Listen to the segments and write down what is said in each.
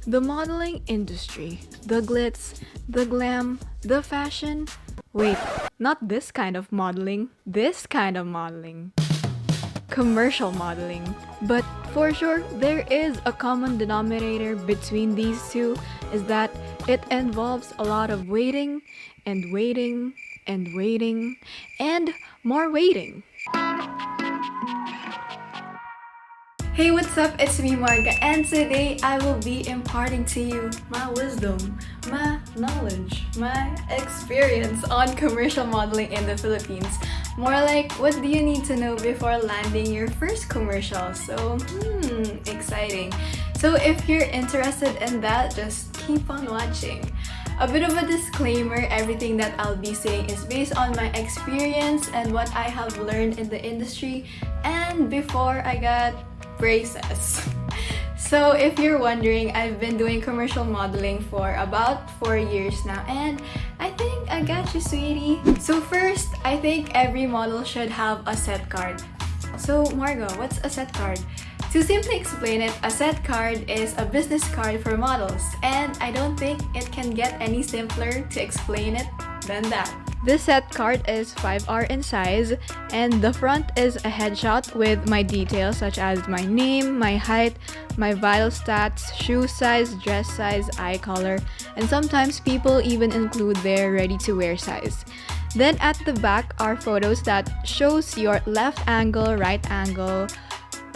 The modeling industry, the glitz, the glam, the fashion. Wait, not this kind of modeling, this kind of modeling. Commercial modeling. But for sure, there is a common denominator between these two is that it involves a lot of waiting and waiting and waiting and more waiting. Hey, what's up? It's me, Marga, and today I will be imparting to you my wisdom, my knowledge, my experience on commercial modeling in the Philippines. More like, what do you need to know before landing your first commercial? So, exciting. So if you're interested in that, just keep on watching. A bit of a disclaimer, everything that I'll be saying is based on my experience and what I have learned in the industry and before I got braces. So if you're wondering, I've been doing commercial modeling for about 4 years now, and I think I got you, sweetie. So first, I think every model should have a set card. So Margo, what's a set card? To simply explain it, a set card is a business card for models, and I don't think it can get any simpler to explain it than that. This set card is 5R in size, and the front is a headshot with my details such as my name, my height, my vital stats, shoe size, dress size, eye color, and sometimes people even include their ready-to-wear size. Then at the back are photos that shows your left angle, right angle,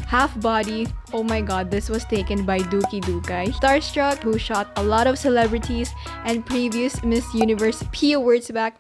half body. Oh my god, this was taken by Dookie Dukay, Starstruck, who shot a lot of celebrities and previous Miss Universe P awards back.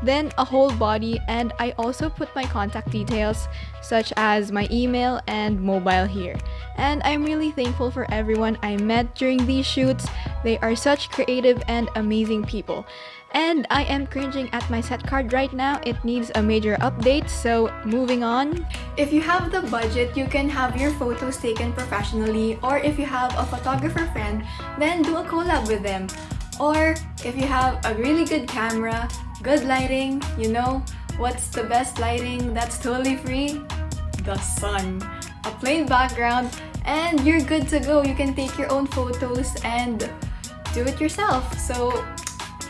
Then a whole body, and I also put my contact details such as my email and mobile here. And I'm really thankful for everyone I met during these shoots. They are such creative and amazing people. And I am cringing at my set card right now. It needs a major update, so moving on. If you have the budget, you can have your photos taken professionally, or if you have a photographer friend, then do a collab with them. Or if you have a really good camera, good lighting, you know, what's the best lighting that's totally free? The sun. A plain background, and you're good to go. You can take your own photos and do it yourself. So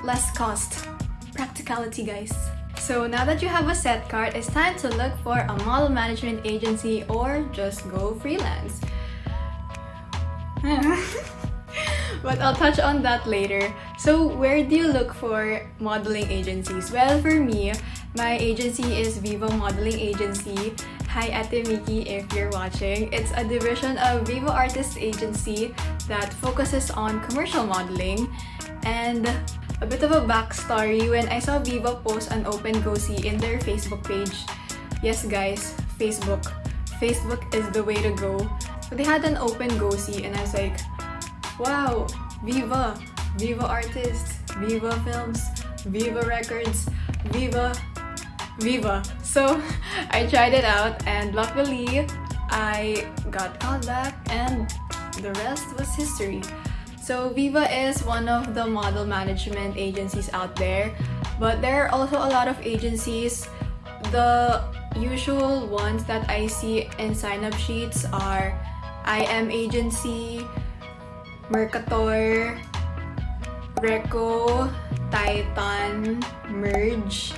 less cost. Practicality, guys. So now that you have a set card, it's time to look for a model management agency or just go freelance. But I'll touch on that later. So where do you look for modeling agencies? Well, for me, my agency is Viva Modeling Agency. Hi Ate Miki if you're watching. It's a division of Viva Artists Agency that focuses on commercial modeling. And a bit of a backstory, when I saw Viva post an open go-see in their Facebook page. Yes guys, Facebook. Facebook is the way to go. So they had an open go-see and I was like, wow, Viva, Viva Artists, Viva Films, Viva Records, Viva. So I tried it out and luckily I got called back and the rest was history. So Viva is one of the model management agencies out there, but there are also a lot of agencies. The usual ones that I see in sign-up sheets are IM Agency, Mercator, Reco, Titan, Merge,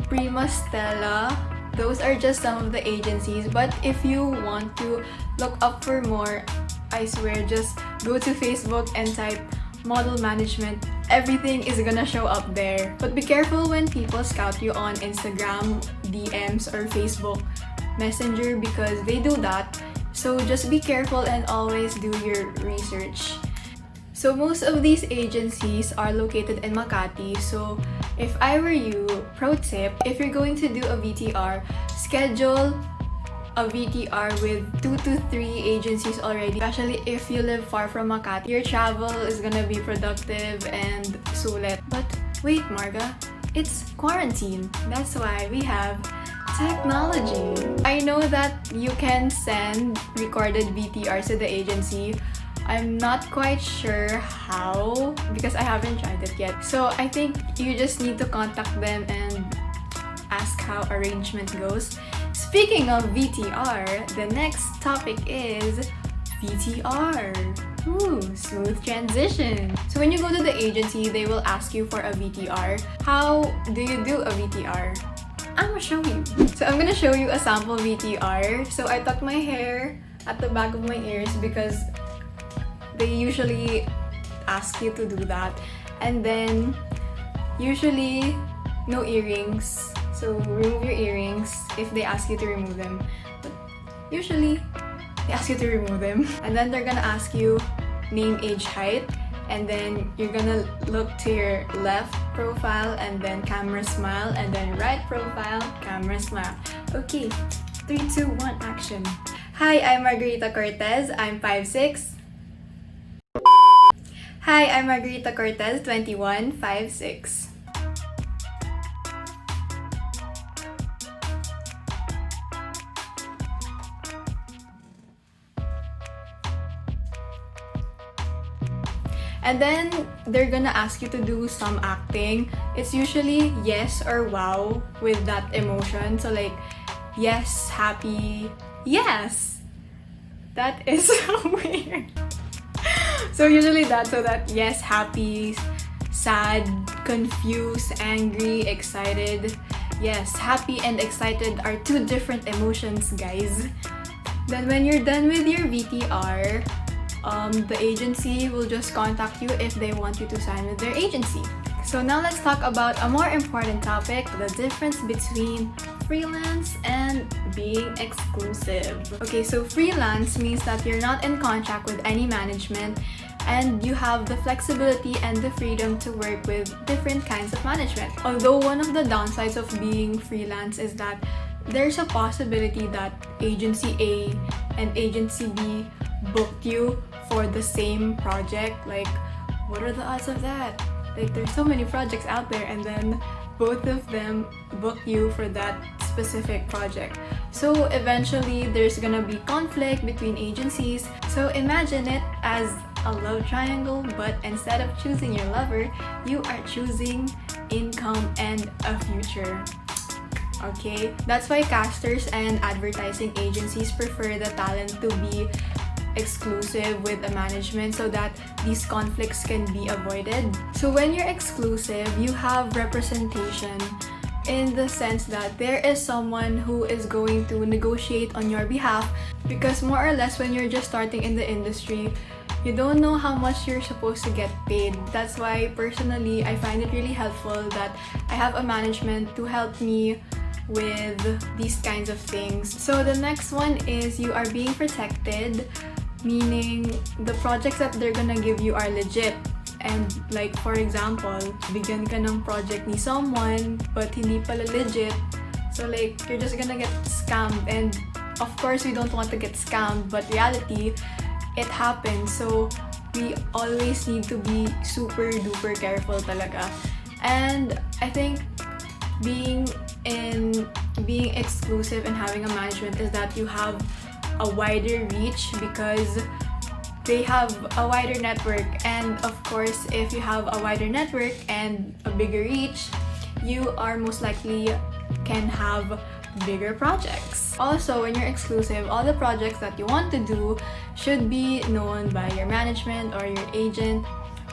Prima Stella. Those are just some of the agencies, but if you want to look up for more, I swear, just go to Facebook and type model management. Everything is gonna show up there. But be careful when people scout you on Instagram, DMs, or Facebook Messenger because they do that. So just be careful and always do your research. So most of these agencies are located in Makati. So if I were you, pro tip, if you're going to do a VTR, schedule a VTR with 2 to 3 agencies already, especially if you live far from Makati. Your travel is gonna be productive and sulit. But wait, Marga, it's quarantine. That's why we have technology. I know that you can send recorded VTRs to the agency. I'm not quite sure how because I haven't tried it yet. So I think you just need to contact them and ask how arrangement goes. Speaking of VTR, the next topic is VTR. Ooh, smooth transition. So when you go to the agency, they will ask you for a VTR. How do you do a VTR? I'm gonna show you. So I'm gonna show you a sample VTR. So I tucked my hair at the back of my ears because they usually ask you to do that. And then usually no earrings. So remove your earrings if they ask you to remove them. But usually they ask you to remove them. And then they're gonna ask you name, age, height. And then you're gonna look to your left profile and then camera smile, and then right profile, camera smile. Okay, 3, 2, 1, action. Hi, I'm Margarita Cortez. I'm 5'6". Hi, I'm Margarita Cortez, 21, 5'6". And then they're gonna ask you to do some acting. It's usually yes or wow with that emotion. So like, yes, happy, yes. That is so weird. So usually that, so that yes, happy, sad, confused, angry, excited. Yes, happy and excited are two different emotions, guys. Then when you're done with your VTR, the agency will just contact you if they want you to sign with their agency. So now let's talk about a more important topic, the difference between freelance and being exclusive. Okay, so freelance means that you're not in contract with any management and you have the flexibility and the freedom to work with different kinds of management. Although one of the downsides of being freelance is that there's a possibility that agency A and agency B booked you for the same project. Like, what are the odds of that? Like, there's so many projects out there and then both of them book you for that specific project. So eventually there's gonna be conflict between agencies. So imagine it as a love triangle, but instead of choosing your lover, you are choosing income and a future. Okay, that's why casters and advertising agencies prefer the talent to be exclusive with a management so that these conflicts can be avoided. So when you're exclusive, you have representation in the sense that there is someone who is going to negotiate on your behalf, because more or less when you're just starting in the industry, you don't know how much you're supposed to get paid. That's why personally I find it really helpful that I have a management to help me with these kinds of things. So the next one is you are being protected, meaning the projects that they're gonna give you are legit. And like for example, bigyan ka ng project ni someone but hindi pala legit. So like you're just gonna get scammed, and of course we don't want to get scammed, but reality, it happens. So we always need to be super duper careful talaga. And I think being exclusive and having a management is that you have a wider reach because they have a wider network, and of course if you have a wider network and a bigger reach, you are most likely can have bigger projects. Also, when you're exclusive, all the projects that you want to do should be known by your management or your agent.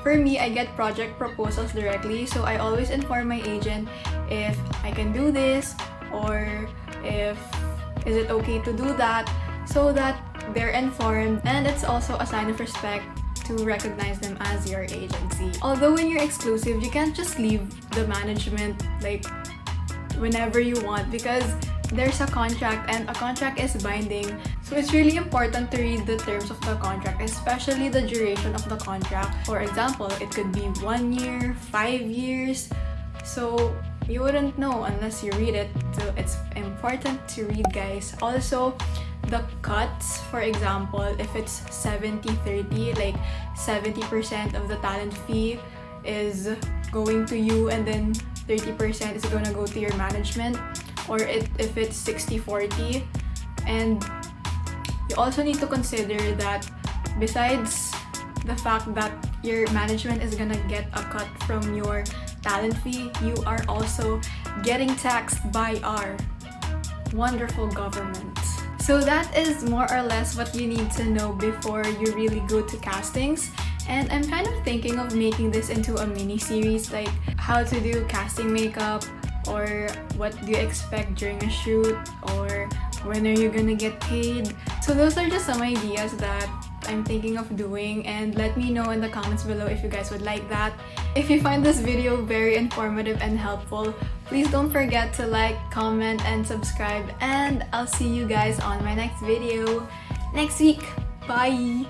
For me, I get project proposals directly, so I always inform my agent if I can do this or if is it okay to do that, so that they're informed, and it's also a sign of respect to recognize them as your agency. Although when you're exclusive, you can't just leave the management like whenever you want because there's a contract and a contract is binding. So it's really important to read the terms of the contract, especially the duration of the contract. For example, it could be 1 year, 5 years. So you wouldn't know unless you read it. So it's important to read, guys. Also, the cuts, for example, if it's 70-30, like 70% of the talent fee is going to you and then 30% is gonna go to your management, or if it's 60-40. And you also need to consider that besides the fact that your management is gonna get a cut from your talent fee, you are also getting taxed by our wonderful government. So that is more or less what you need to know before you really go to castings. And I'm kind of thinking of making this into a mini series, like how to do casting makeup, or what do you expect during a shoot, or when are you gonna get paid. So those are just some ideas that I'm thinking of doing, and let me know in the comments below if you guys would like that. If you find this video very informative and helpful, please don't forget to like, comment, and subscribe, and I'll see you guys on my next video next week. Bye!